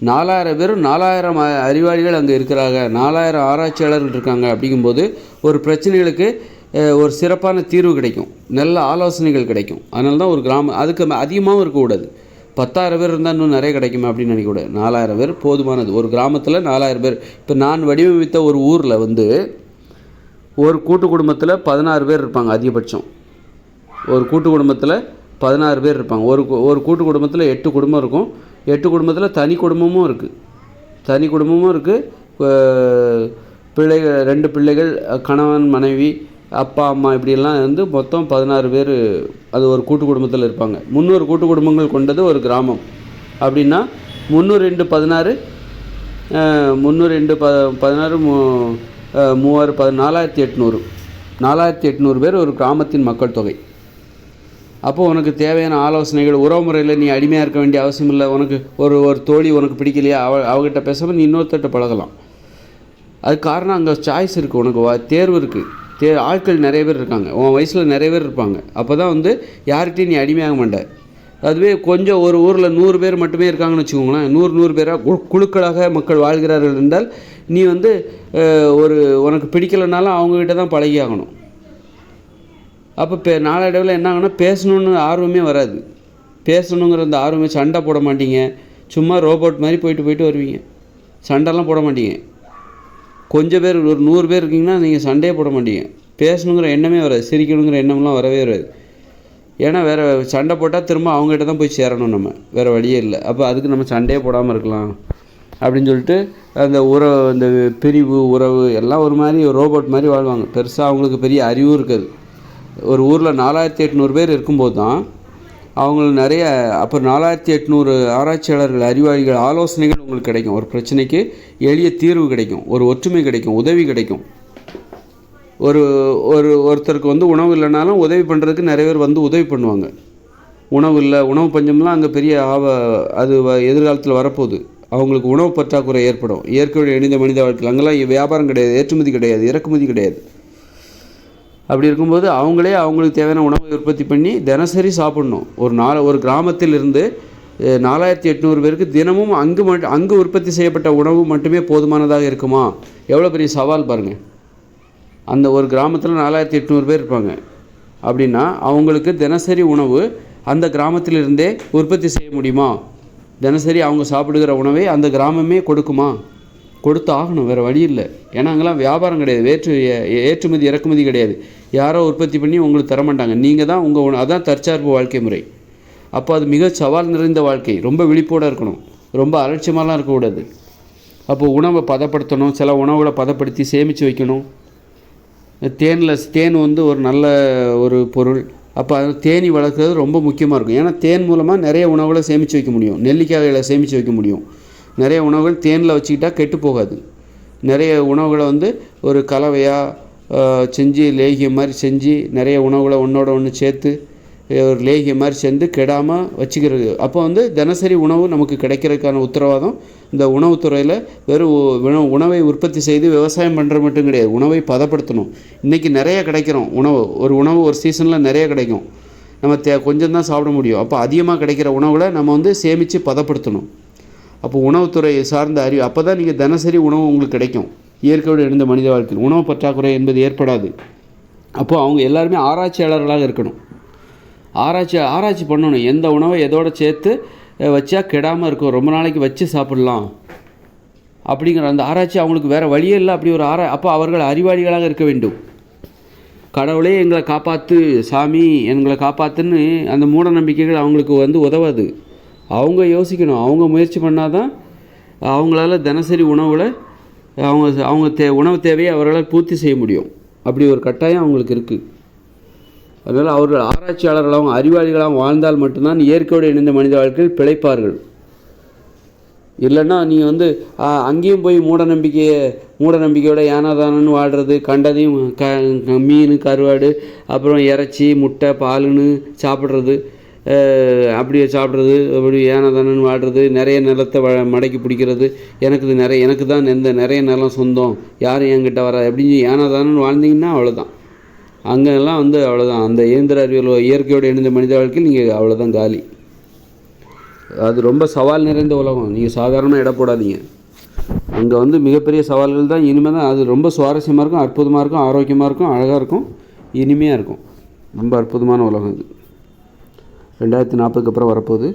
4000 பேரும் 4000 அறிவாளிகள் அங்கே இருக்கிறாங்க, 4000 ஆராய்ச்சியாளர்கள் இருக்காங்க. அப்படிங்கும்போது ஒரு பிரச்சனைகளுக்கு ஒரு சிறப்பான தீர்வு கிடைக்கும், நல்ல ஆலோசனைகள் கிடைக்கும். அதனால தான் ஒரு கிராமம் அதுக்கு அதிகமாகவும் இருக்கக்கூடாது. 10,000 பேர் இருந்தால் இன்னும் நிறைய கிடைக்குமா அப்படின்னு நினைக்கக்கூடாது. 4000 பேர் போதுமானது. ஒரு கிராமத்தில் 4000 பேர். இப்போ நான் வடிவமைத்த ஒரு ஊரில் வந்து ஒரு கூட்டு குடும்பத்தில் 16 பேர் இருப்பாங்க அதிகபட்சம். ஒரு கூட்டு குடும்பத்தில் 16 பேர் இருப்பாங்க. ஒரு கூட்டு குடும்பத்தில் 8 குடும்பம் இருக்கும். 8 குடும்பத்தில் தனி குடும்பமும் இருக்குது. பிள்ளைகள் 2 பிள்ளைகள், கணவன் மனைவி, அப்பா அம்மா இப்படியெல்லாம் வந்து மொத்தம் 16 பேர் அது ஒரு கூட்டு குடும்பத்தில் இருப்பாங்க. 300 கூட்டு குடும்பங்கள் கொண்டது ஒரு கிராமம். அப்படின்னா 300 × 16 4800 பேர் ஒரு கிராமத்தின் மக்கள் தொகை. அப்போது உனக்கு தேவையான ஆலோசனைகள், உறவு முறையில் நீ அடிமையாக இருக்க வேண்டிய அவசியம் இல்லை. உனக்கு ஒரு தோழி உனக்கு பிடிக்கலையா, அவகிட்ட பேசாமல் நீ இன்னொருத்தட்ட பழகலாம். அது காரணம் அங்கே சாய்ஸ் இருக்குது, உனக்கு தேர்வு இருக்குது. ஆட்கள் நிறைய பேர் இருக்காங்க, உன் வயசில் நிறைய பேர் இருப்பாங்க. அப்போ தான் வந்து யார்கிட்டையும் நீ அடிமையாக மாட்டேன். அதுவே கொஞ்சம் ஒரு ஊரில் 100 பேர் மட்டுமே இருக்காங்கன்னு வச்சுக்கோங்களேன், 100 பேராக குழுக்களாக மக்கள் வாழ்கிறார்கள் என்றால் நீ வந்து உனக்கு பிடிக்கலைனாலும் அவங்கக்கிட்ட தான் பழகி ஆகணும். அப்போ நாளடைவில் என்ன ஆகுனா பேசணுன்னு ஆர்வமே வராது. பேசணுங்கிற அந்த ஆர்வமே, சண்டை போட மாட்டீங்க, சும்மா ரோபோட் மாதிரி போயிட்டு வருவீங்க, சண்டைலாம் போட மாட்டீங்க. கொஞ்சம் பேர் ஒரு 100 பேர் இருக்கீங்கன்னா நீங்கள் சண்டையே போட மாட்டீங்க. பேசணுங்கிற எண்ணமே வராது, சிரிக்கணுங்கிற எண்ணம்லாம் வரவே வராது. ஏன்னா வேறு சண்டை போட்டால் திரும்ப அவங்ககிட்ட தான் போய் சேரணும், நம்ம வேறு வழியே இல்லை. அப்போ அதுக்கு நம்ம சண்டையே போடாமல் இருக்கலாம் அப்படின்னு சொல்லிட்டு அந்த அந்த பிரிவு உறவு எல்லாம் ஒரு மாதிரி ரோபோட் மாதிரி வாழ்வாங்க. பெருசாக அவங்களுக்கு பெரிய அறிவும் இருக்காது. ஒரு ஊரில் 4800 பேர் இருக்கும்போது தான் அவங்களுக்கு நிறைய, அப்போ 4800 ஆராய்ச்சியாளர்கள், அறிவாளிகள், ஆலோசனைகள் உங்களுக்கு கிடைக்கும். ஒரு பிரச்சனைக்கு எளிய தீர்வு கிடைக்கும், ஒரு ஒற்றுமை கிடைக்கும், உதவி கிடைக்கும். ஒருத்தருக்கு வந்து உணவு இல்லைனாலும் உதவி பண்ணுறதுக்கு நிறைய பேர் வந்து உதவி பண்ணுவாங்க. உணவு பஞ்சம்லாம் அங்கே பெரிய அது எதிர்காலத்தில் வரப்போகுது. அவங்களுக்கு உணவு பற்றாக்குறை ஏற்படும். இயற்கையோடு இணைந்த மனித வாழ்க்கையில் அங்கெல்லாம் வியாபாரம் கிடையாது, ஏற்றுமதி கிடையாது, இறக்குமதி கிடையாது. அப்படி இருக்கும்போது அவங்களுக்கு தேவையான உணவை உற்பத்தி பண்ணி தினசரி சாப்பிட்ணும். ஒரு கிராமத்தில் இருந்து 4800 பேருக்கு தினமும் அங்கு உற்பத்தி செய்யப்பட்ட உணவு மட்டுமே போதுமானதாக இருக்குமா? எவ்வளோ பெரிய சவால் பாருங்கள். அந்த ஒரு கிராமத்தில் 4800 பேர் இருப்பாங்க அப்படின்னா அவங்களுக்கு தினசரி உணவு அந்த கிராமத்திலிருந்தே உற்பத்தி செய்ய முடியுமா? தினசரி அவங்க சாப்பிடுகிற உணவை அந்த கிராமமே கொடுக்குமா? கொடுத்து ஆகணும், வேறு வழி இல்லை. ஏன்னா அங்கெல்லாம் வியாபாரம் கிடையாது, ஏற்றுமதி இறக்குமதி கிடையாது. யாரோ உற்பத்தி பண்ணி உங்களுக்கு தரமாட்டாங்க, நீங்கள் தான் அதான் தற்சார்பு வாழ்க்கை முறை. அப்போ அது மிக சவால் நிறைந்த வாழ்க்கை. ரொம்ப விழிப்போடு இருக்கணும், ரொம்ப அலட்சியமாலாம் இருக்கக்கூடாது. அப்போது உணவை பதப்படுத்தணும், சில உணவுகளை பதப்படுத்தி சேமித்து வைக்கணும். தேன் வந்து ஒரு நல்ல ஒரு பொருள். அப்போ அது தேனி வளர்க்குறது ரொம்ப முக்கியமாக இருக்கும். ஏன்னா தேன் மூலமாக நிறைய உணவுகளை சேமித்து வைக்க முடியும், நெல்லிக்காய்களை சேமித்து வைக்க முடியும். நிறைய உணவுகள் தேனில் வச்சுக்கிட்டால் கெட்டு போகாது. நிறைய உணவுகளை வந்து ஒரு கலவையாக செஞ்சு லேகியம் மாதிரி செஞ்சு நிறைய உணவுகளை ஒன்றோட ஒன்று சேர்த்து ஒரு லேகியம் மாதிரி சேர்ந்து கெடாமல் வச்சுக்கிறது. அப்போ வந்து தினசரி உணவு நமக்கு கிடைக்கிறதுக்கான உத்தரவாதம் இந்த உணவுத்துறையில். வெறும் உணவை உற்பத்தி செய்து விவசாயம் பண்ணுறது மட்டும் கிடையாது, உணவை பதப்படுத்தணும். இன்றைக்கி நிறைய கிடைக்கிறோம் ஒரு உணவு ஒரு சீசனில் நிறைய கிடைக்கும், நம்ம கொஞ்சம் தான் சாப்பிட முடியும். அப்போ அதிகமாக கிடைக்கிற உணவில் நம்ம வந்து சேமித்து பதப்படுத்தணும். அப்போ உணவுத்துறை சார்ந்த அறிவு, அப்போ தான் நீங்கள் தினசரி உணவு உங்களுக்கு கிடைக்கும். இயற்கையோடு இணைந்த மனித வாழ்க்கையில் உணவு பற்றாக்குறை என்பது ஏற்படாது. அப்போது அவங்க எல்லாருமே ஆராய்ச்சியாளர்களாக இருக்கணும். ஆராய்ச்சி பண்ணணும். எந்த உணவை எதோடு சேர்த்து வச்சா கெடாமல் இருக்கும், ரொம்ப நாளைக்கு வச்சு சாப்பிட்லாம் அப்படிங்கிற அந்த ஆராய்ச்சி அவங்களுக்கு வேறு வழியே இல்லை. அப்படி ஒரு அப்போ அவர்கள் அறிவாளிகளாக இருக்க வேண்டும். கடவுளே எங்களை காப்பாற்று, சாமி எங்களை காப்பாற்றுன்னு அந்த மூட நம்பிக்கைகள் அவங்களுக்கு வந்து உதவாது. அவங்க யோசிக்கணும், அவங்க முயற்சி பண்ணால் தான் அவங்களால தினசரி உணவில் அவங்க உணவு தேவையை அவர்களால் பூர்த்தி செய்ய முடியும். அப்படி ஒரு கட்டாயம் அவங்களுக்கு இருக்குது. அதனால் அவர்கள் ஆராய்ச்சியாளர்களாகவும் அறிவாளிகளாகவும் வாழ்ந்தால் மட்டும்தான் இயற்கையோடு இணைந்த மனித வாழ்க்கையில் பிழைப்பார்கள். இல்லைன்னா நீங்கள் வந்து அங்கேயும் போய் மூட நம்பிக்கையோட ஏனாதானன்னு வாழ்கிறது, கண்டதையும் மீன் கருவாடு அப்புறம் இறைச்சி முட்டை பாலுன்னு சாப்பிட்றது, அப்படியே சாப்பிட்றது, அப்படி ஏனோ தானோன்னு வாழ்கிறது, நிறைய நிலத்தை மடக்கி பிடிக்கிறது, எனக்கு தான் நிறைய நிலம் சொந்தம், யாரும் என்கிட்ட வராது அப்படின்னு ஏனோ தானோன்னு வாழ்ந்தீங்கன்னா அவ்வளோதான். அங்கெல்லாம் அவ்வளோதான். அந்த இயந்திர அறிவியல் இயற்கையோடு இணைந்த மனித வாழ்க்கையில் நீங்கள் அவ்வளோதான் காலி. அது ரொம்ப சவால் நிறைந்த உலகம். நீங்கள் சாதாரணமாக இட போடாதீங்க. அங்கே மிகப்பெரிய சவால்கள் தான். இனிமேல் தான் அது ரொம்ப சுவாரஸ்யமாக இருக்கும், அற்புதமாக இருக்கும், ஆரோக்கியமாக இருக்கும், அழகாக இருக்கும், இனிமையாக இருக்கும். ரொம்ப அற்புதமான உலகம் இது. 2040 அப்புறம் வரப்போகுது.